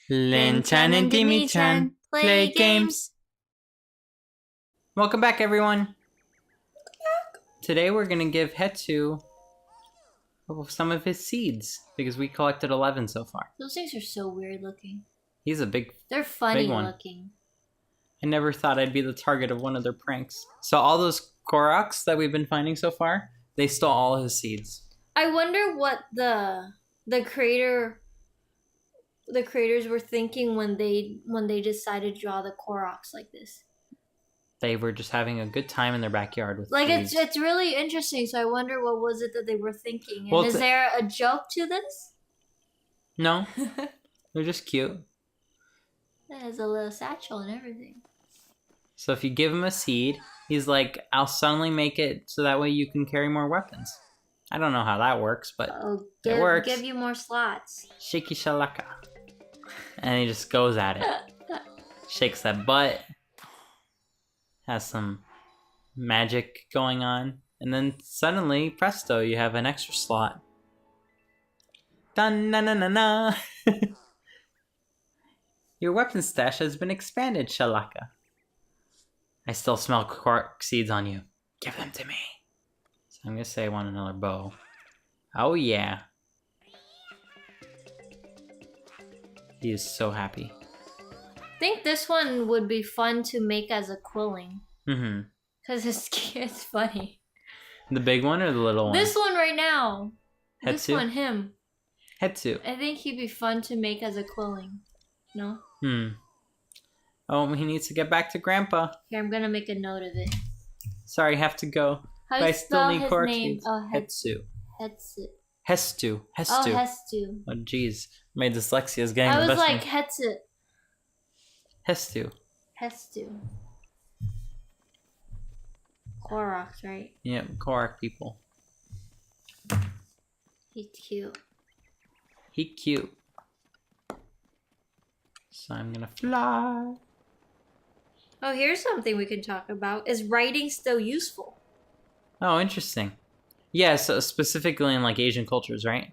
Linh-chan and Dimi-chan play games. Welcome back, everyone. Today we're going to give Hestu some of his seeds because we collected 11 so far. Those things are so weird looking. He's a big They're funny big one. looking. I never thought I'd be the target of one of their pranks. So all those Koroks that we've been finding so far, they stole all his seeds. I wonder what the creators were thinking when they decided to draw the Koroks like this. They were just having a good time in their backyard with seeds. It's really interesting. So I wonder what was it that they were thinking. And is there a joke to this? No, they're just cute. It has a little satchel and everything. So if you give him a seed, he's like, I'll suddenly make it so that way you can carry more weapons. I don't know how that works, but it works. Give you more slots. Shaky shalaka. And he just goes at it. Shakes that butt. Has some magic going on. And then suddenly, presto, you have an extra slot. Dun-na-na-na-na. Your weapon stash has been expanded, Shalaka. I still smell quark seeds on you. Give them to me. So I'm going to say I want another bow. Oh yeah. He is so happy. I think this one would be fun to make as a quilling. Mm-hmm. Because it's funny. The big one or the little one? This one right now. Hestu? This one, him. Hestu. I think he'd be fun to make as a quilling. No? Oh, he needs to get back to Grandpa. Here, I'm gonna make a note of it. Sorry, have to go. How do you spell his name? Oh, Hestu. Hestu. Hestu. Hestu. Oh, Hestu. Oh, jeez. My dyslexia is getting the best. I was like, Hetsu. Hestu. Hestu. Koroks, right? Yep, Korok people. He's cute. He cute. So I'm gonna fly. Oh, here's something we can talk about. Is writing still useful? Oh, interesting. Yeah, so specifically in like Asian cultures, right?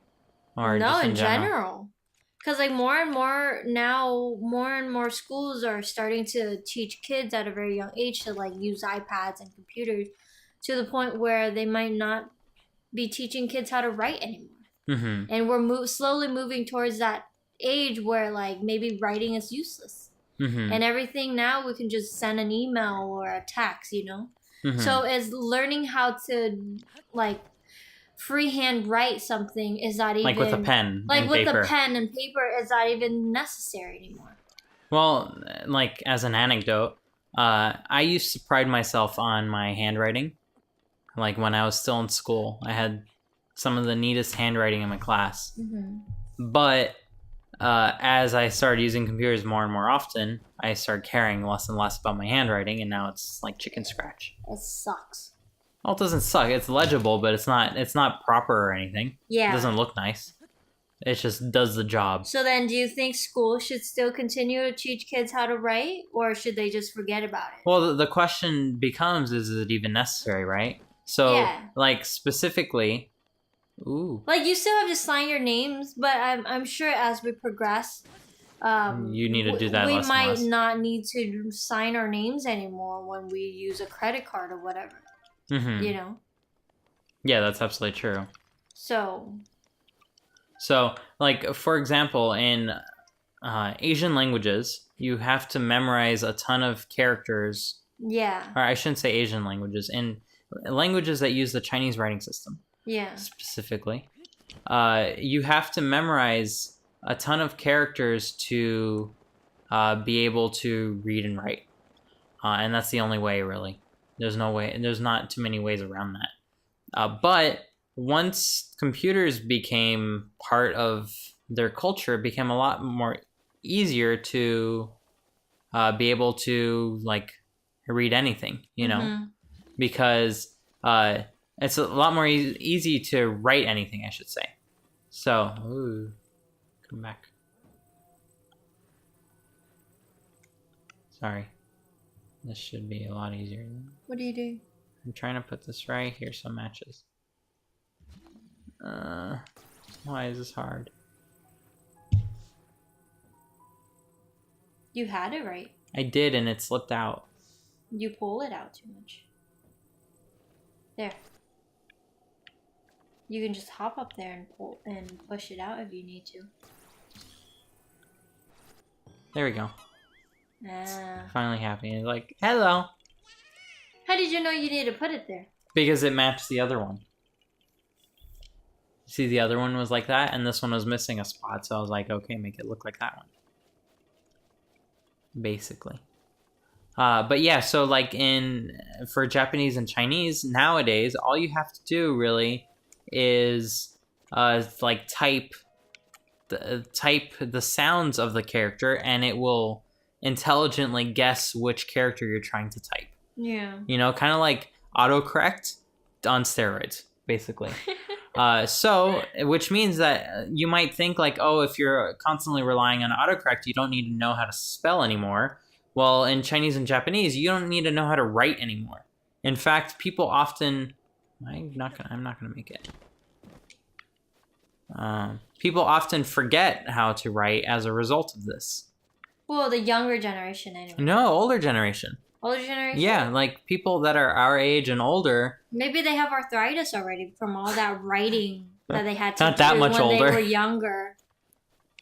Or no, just in general. Because like more and more schools are starting to teach kids at a very young age to like use iPads and computers to the point where they might not be teaching kids how to write anymore. Mm-hmm. And we're slowly moving towards that age where like maybe writing is useless. Mm-hmm. And everything now we can just send an email or a text, you know? Mm-hmm. So is learning how to like freehand write something is not even like with a pen like and with paper. a pen and paper is not even necessary anymore. Well, like as an anecdote, I used to pride myself on my handwriting. Like when I was still in school, I had some of the neatest handwriting in my class. Mm-hmm. But as I started using computers more and more often, I started caring less and less about my handwriting, and now it's like chicken scratch. It sucks. Well, it doesn't suck. It's legible, but it's not proper or anything. Yeah. It doesn't look nice. It just does the job. So then do you think school should still continue to teach kids how to write, or should they just forget about it? Well, the question becomes, is it even necessary, right? So, yeah. Like, specifically... Ooh. Like, you still have to sign your names, but I'm sure as we progress... you need to do that we less might and less. not need to sign our names anymore when we use a credit card or whatever. Mm-hmm. You know? Yeah, that's absolutely true. So, like, for example, in Asian languages, you have to memorize a ton of characters. Yeah. Or I shouldn't say Asian languages. In languages that use the Chinese writing system. Yeah. Specifically. You have to memorize a ton of characters to be able to read and write. And that's the only way, really. There's no way. There's not too many ways around that. But once computers became part of their culture, it became a lot more easier to be able to like read anything, you know, Mm-hmm. because it's a lot more easy to write anything, I should say. So, ooh, come back. Sorry. This should be a lot easier. What do you do? I'm trying to put this right here so it matches. Why is this hard? You had it right. I did, and it slipped out. You pull it out too much. There. You can just hop up there and pull and push it out if you need to. There we go. Ah. Finally happening. Like, hello. How did you know you needed to put it there? Because it matched the other one. See, the other one was like that, and this one was missing a spot, so I was like, okay, make it look like that one. Basically. But yeah, so like for Japanese and Chinese, nowadays, all you have to do really is like type the sounds of the character, and it will intelligently guess which character you're trying to type. Yeah. You know, kind of like autocorrect on steroids, basically. So, which means that you might think like, oh, if you're constantly relying on autocorrect, you don't need to know how to spell anymore. Well, in Chinese and Japanese, you don't need to know how to write anymore. In fact, people often... I'm not gonna make it. People often forget how to write as a result of this. Well, the younger generation anyway. No, older generation. Older generation? Yeah, like people that are our age and older. Maybe they have arthritis already from all that writing that they had to Not that do much when older. they were younger.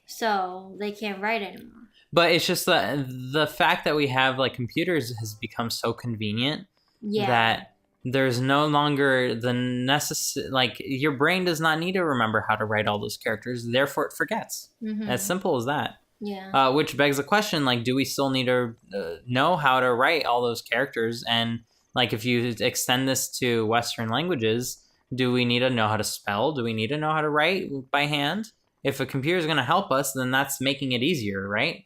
So they can't write anymore. But it's just the fact that we have like computers has become so convenient that there's no longer the like your brain does not need to remember how to write all those characters, therefore it forgets. Mm-hmm. As simple as that. Yeah. Which begs the question, like, do we still need to know how to write all those characters? And like, if you extend this to Western languages, do we need to know how to spell? Do we need to know how to write by hand? If a computer is going to help us, then that's making it easier, right?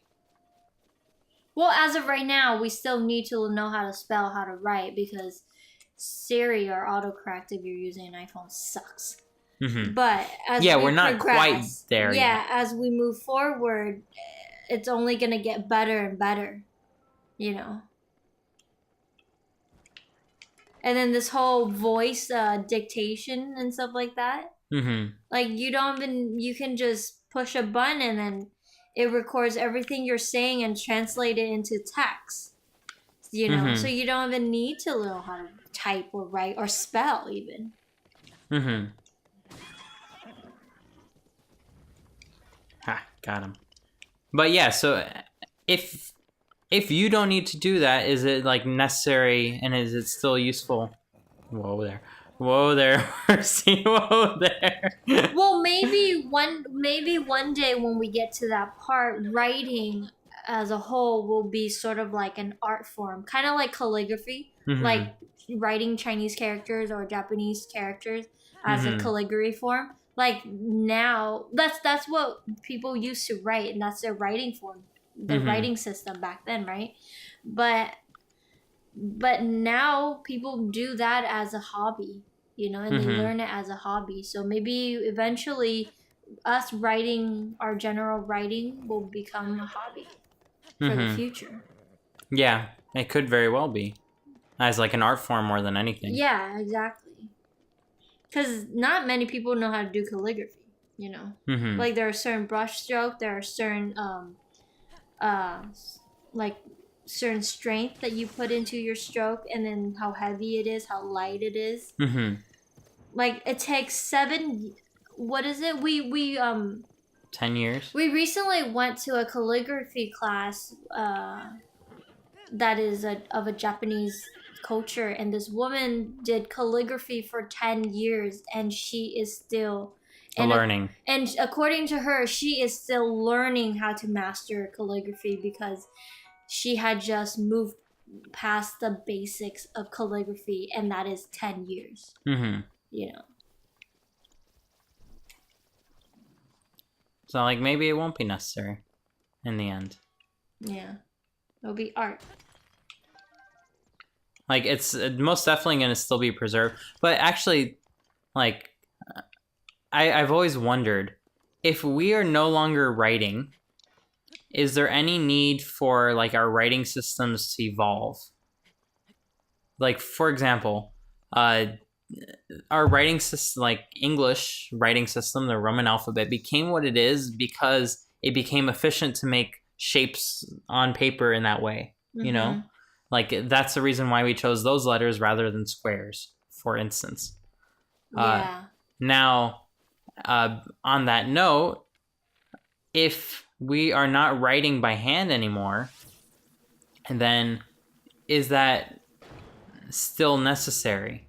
Well, as of right now, we still need to know how to spell, how to write, because Siri or autocorrect, if you're using an iPhone, sucks. Mm-hmm. But as we're not quite there yet. Yeah, as we move forward, it's only going to get better and better, you know. And then this whole voice dictation and stuff like that. Mm-hmm. Like, you can just push a button and then it records everything you're saying and translate it into text, you know. Mm-hmm. So you don't even need to know how to type or write or spell even. Mm-hmm. Ha, got him. But yeah, so if you don't need to do that, is it like necessary and is it still useful? Whoa there. See, whoa there. Well, maybe one day when we get to that part, writing as a whole will be sort of like an art form, kind of like calligraphy, Mm-hmm. like writing Chinese characters or Japanese characters as Mm-hmm. a calligraphy form. Like now, that's what people used to write, and that's their writing form, the Mm-hmm. writing system back then, right? But now people do that as a hobby, you know, and Mm-hmm. they learn it as a hobby. So maybe eventually us writing, our general writing will become a hobby for Mm-hmm. the future. Yeah, it could very well be. As like an art form more than anything. Yeah, exactly. Because not many people know how to do calligraphy, you know. Mm-hmm. Like there are certain brush stroke, there are certain like certain strength that you put into your stroke, and then how heavy it is, how light it is. Mm-hmm. Like it takes what is it? We 10 years? we recently went to a calligraphy class that is of a Japanese culture, and this woman did calligraphy for 10 years, and she is still Learning. And according to her, she is still learning how to master calligraphy because she had just moved past the basics of calligraphy, and that is 10 years. Mm-hmm. You know. So like maybe it won't be necessary in the end. Yeah. It'll be art. Like it's most definitely going to still be preserved. But actually, like I've always wondered, if we are no longer writing, is there any need for like our writing systems to evolve? Like for example, our writing system, like English writing system, the Roman alphabet, became what it is because it became efficient to make shapes on paper in that way, you know? Mm-hmm. Like, that's the reason why we chose those letters rather than squares, for instance. Yeah. Now, on that note, if we are not writing by hand anymore, then is that still necessary?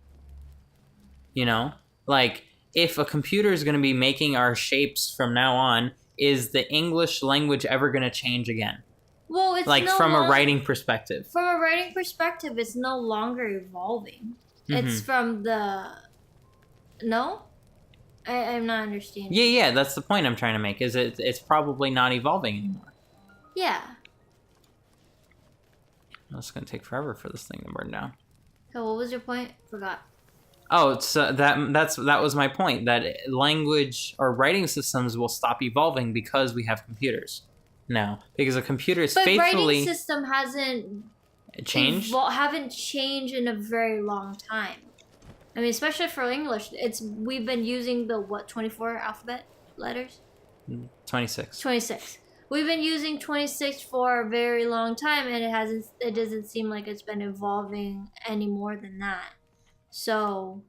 You know? Like, if a computer is going to be making our shapes from now on, is the English language ever going to change again? Well, it's Like, no from a long- writing perspective. From a writing perspective, it's no longer evolving. It's from the no. I'm not understanding. Yeah, that's the point I'm trying to make. Is it's probably not evolving anymore. Yeah. It's going to take forever for this thing to burn down. So what was your point? Forgot. Oh, it's that was my point. That language or writing systems will stop evolving because we have computers now. Because a computer is faithfully writing system hasn't changed. Haven't changed in a very long time. I mean, especially for English, we've been using the 24 alphabet letters. 26. 26. We've been using 26 for a very long time, and it doesn't seem like it's been evolving any more than that. So.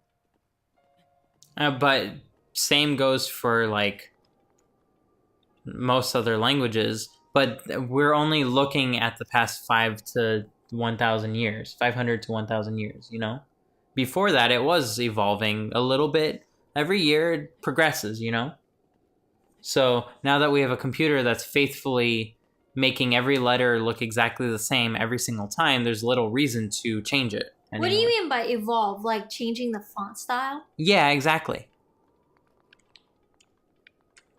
But same goes for like most other languages. But we're only looking at the past 500 to 1,000 years. You know. Before that, it was evolving a little bit. Every year it progresses, you know? So now that we have a computer that's faithfully making every letter look exactly the same every single time, there's little reason to change it anymore. What do you mean by evolve? Like changing the font style? Yeah, exactly.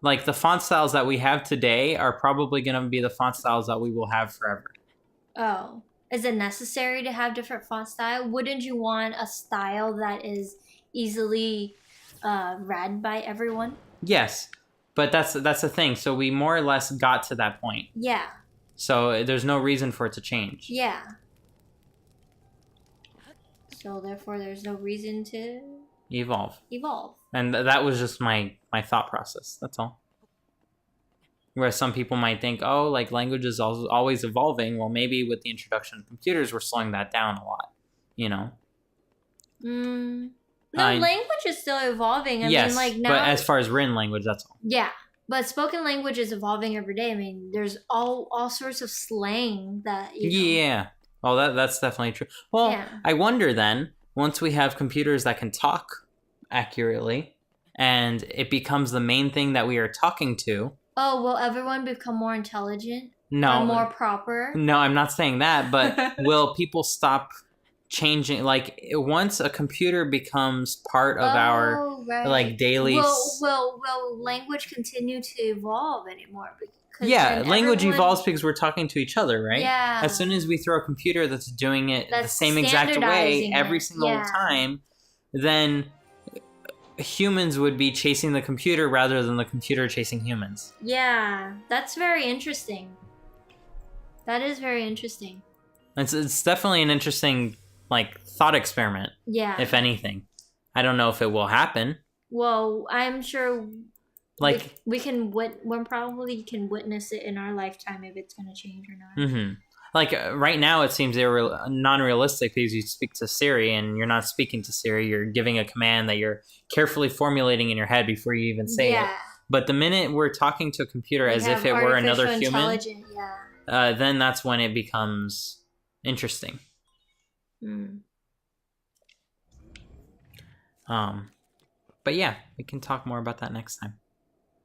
Like the font styles that we have today are probably going to be the font styles that we will have forever. Oh. Is it necessary to have different font style? Wouldn't you want a style that is easily read by everyone? Yes, but that's the thing. So we more or less got to that point. Yeah. So there's no reason for it to change. Yeah. So therefore, there's no reason to Evolve. And that was just my thought process. That's all. Where some people might think, oh, like language is always evolving. Well, maybe with the introduction of computers, we're slowing that down a lot, you know? No, language is still evolving. I mean, like now. But as far as written language, that's all. Yeah, but spoken language is evolving every day. I mean, there's all sorts of slang that. Yeah. Oh, that's definitely true. Well, yeah. I wonder then, once we have computers that can talk accurately, and it becomes the main thing that we are talking to. Oh, will everyone become more intelligent? No. Or more proper? No, I'm not saying that, but will people stop changing? Like, once a computer becomes part of our, like, daily... Will language continue to evolve anymore? Yeah, language evolves because we're talking to each other, right? Yeah. As soon as we throw a computer that's doing it the same exact way every single time, then... humans would be chasing the computer rather than the computer chasing humans. Yeah, that's very interesting. That is very interesting. It's definitely an interesting, like, thought experiment. Yeah. If anything. I don't know if it will happen. Well, I'm sure like we can probably can witness it in our lifetime if it's going to change or not. Mm-hmm. Like, right now, it seems non-realistic because you speak to Siri and you're not speaking to Siri. You're giving a command that you're carefully formulating in your head before you even say it. But the minute we're talking to a computer as if it were another human, then that's when it becomes interesting. But yeah, we can talk more about that next time.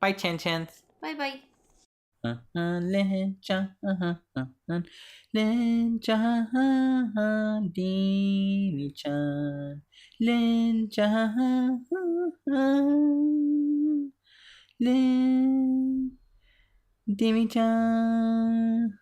Bye, Chan-chans. Bye-bye. Linh-chan, Linh-chan, Dimi-chan, Linh-chan, Dimi-chan.